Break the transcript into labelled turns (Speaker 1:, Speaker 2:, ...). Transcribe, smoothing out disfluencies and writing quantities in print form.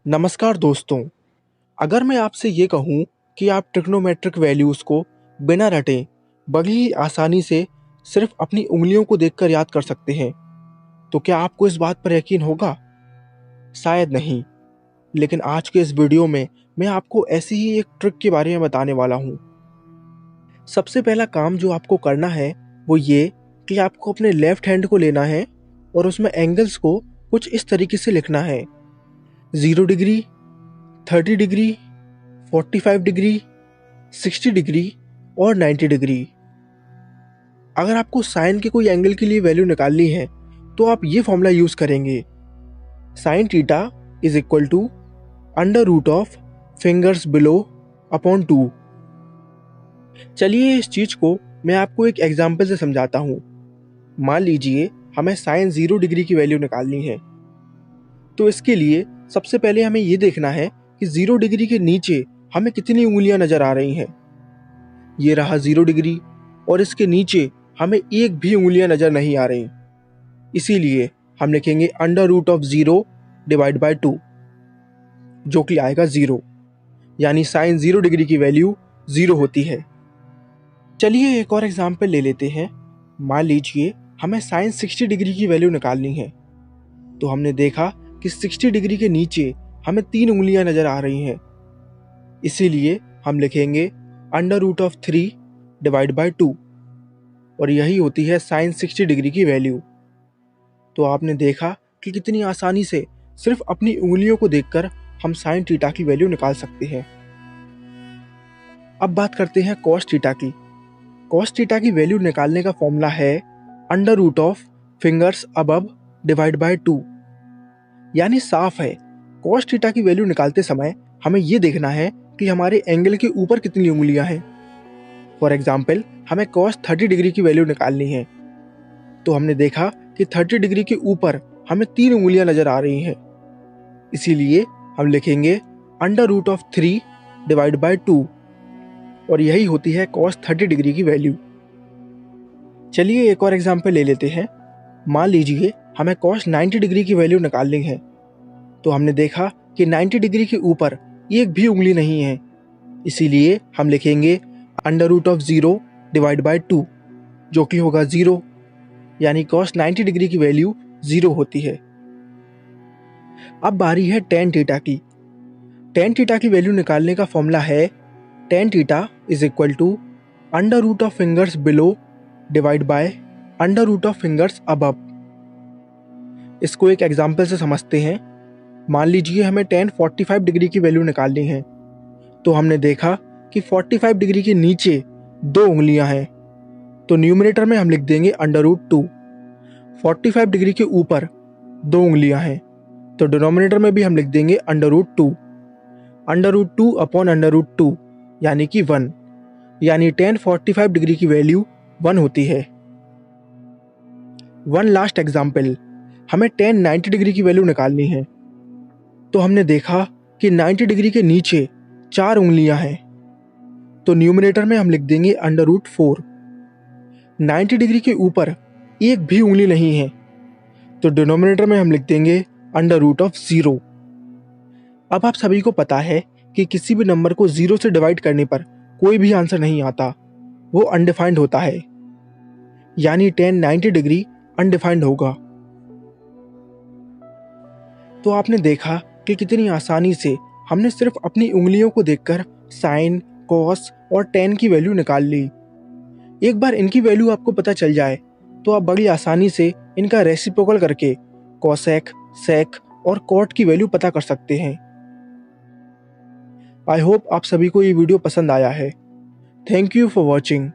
Speaker 1: नमस्कार दोस्तों। अगर मैं आपसे ये कहूँ कि आप ट्रिग्नोमेट्रिक वैल्यूज़ को बिना रटे बड़ी ही आसानी से सिर्फ अपनी उंगलियों को देखकर याद कर सकते हैं, तो क्या आपको इस बात पर यकीन होगा? शायद नहीं। लेकिन आज के इस वीडियो में मैं आपको ऐसी ही एक ट्रिक के बारे में बताने वाला हूँ। सबसे पहला काम जो आपको करना है वो ये कि आपको अपने लेफ्ट हैंड को लेना है और उसमें एंगल्स को कुछ इस तरीके से लिखना है: 0 डिग्री, 30 डिग्री, 45 डिग्री, 60 डिग्री और 90 डिग्री। अगर आपको साइन के कोई एंगल के लिए वैल्यू निकालनी है तो आप ये फॉर्मूला यूज करेंगे: sine theta is equal to under root of fingers below upon 2। चलिए इस चीज को मैं आपको एक एग्जाम्पल से समझाता हूँ। मान लीजिए हमें साइन 0 डिग्री की वैल्यू निकालनी है, तो इसके लिए सबसे पहले हमें ये देखना है कि 0 डिग्री के नीचे हमें कितनी उंगलियां नजर आ रही हैं। ये रहा 0 डिग्री और इसके नीचे हमें एक भी उंगलियां नजर नहीं आ रही। इसीलिए हम लिखेंगे under root of 0 divide by 2, जो कि आएगा 0। यानी साइन 0 डिग्री की वैल्यू 0 होती है। चलिए एक और एग्जाम्पल ले लेते हैं। मान लीजिए हमें साइन 60 डिग्री की वैल्यू निकालनी है, तो हमने देखा कि 60 डिग्री के नीचे हमें 3 उंगलियां नजर आ रही हैं। इसीलिए हम लिखेंगे under root of 3 divide by 2, और यही होती है साइन 60 डिग्री की वैल्यू। तो आपने देखा कि कितनी आसानी से सिर्फ अपनी उंगलियों को देखकर हम साइन थीटा की वैल्यू निकाल सकते हैं। अब बात करते हैं कॉस थीटा की। कॉस थीटा की वैल्यू निकालने का फॉर्मूला है under root of fingers above divide by 2। यानी साफ है, कॉस थीटा की वैल्यू निकालते समय हमें यह देखना है कि हमारे एंगल के ऊपर कितनी उंगलियां हैं। फॉर एग्जाम्पल हमें कॉस 30 डिग्री की वैल्यू निकालनी है, तो हमने देखा कि 30 डिग्री के ऊपर हमें 3 उंगलियां नजर आ रही हैं। इसीलिए हम लिखेंगे under root of 3 divide by 2, और यही होती है कॉस 30 डिग्री की वैल्यू। चलिए एक और एग्जाम्पल ले लेते हैं। मान लीजिए हमें कॉस 90 डिग्री की वैल्यू निकालनी है, तो हमने देखा कि 90 डिग्री के ऊपर एक भी उंगली नहीं है। इसीलिए हम लिखेंगे under root of 0 divide by 2, जो कि होगा 0। यानी कॉस 90 डिग्री की वैल्यू 0 होती है। अब बारी है टेन थीटा की। टेन थीटा की वैल्यू निकालने का फॉर्मूला है tan theta is equal to under root of fingers below divide by under root of fingers above. इसको एक एग्जाम्पल से समझते हैं। मान लीजिए हमें टेन 45 डिग्री की वैल्यू निकालनी है, तो हमने देखा कि 45 डिग्री के नीचे 2 उंगलियां हैं, तो न्यूमरेटर में हम लिख देंगे अंडर रूट 2। 45 डिग्री के ऊपर 2 उंगलियां हैं, तो डिनोमिनेटर में भी हम लिख देंगे under root 2। Under root 2 upon under root 2 यानी कि 1। यानी टेन 45 डिग्री की वैल्यू 1 होती है। वन लास्ट एग्जाम्पल, हमें टेन 90 डिग्री की वैल्यू निकालनी है, तो हमने देखा कि 90 डिग्री के नीचे 4 उंगलियां हैं, तो न्यूमरेटर में हम लिख देंगे अंडर रूट 4। 90 डिग्री के ऊपर एक भी उंगली नहीं है, तो डिनोमिनेटर में हम लिख देंगे अंडर रूट ऑफ 0। अब आप सभी को पता है कि किसी भी नंबर को 0 से डिवाइड करने पर कोई भी आंसर नहीं आता, वो अनडिफाइंड होता है। यानी टेन 90 डिग्री अनडिफाइंड होगा। तो आपने देखा कि कितनी आसानी से हमने सिर्फ अपनी उंगलियों को देखकर साइन, कॉस और टेन की वैल्यू निकाल ली। एक बार इनकी वैल्यू आपको पता चल जाए तो आप बड़ी आसानी से इनका रेसिप्रोकल करके कॉसेक, सेक और कॉट की वैल्यू पता कर सकते हैं। आई होप आप सभी को ये वीडियो पसंद आया है। Thank you for watching.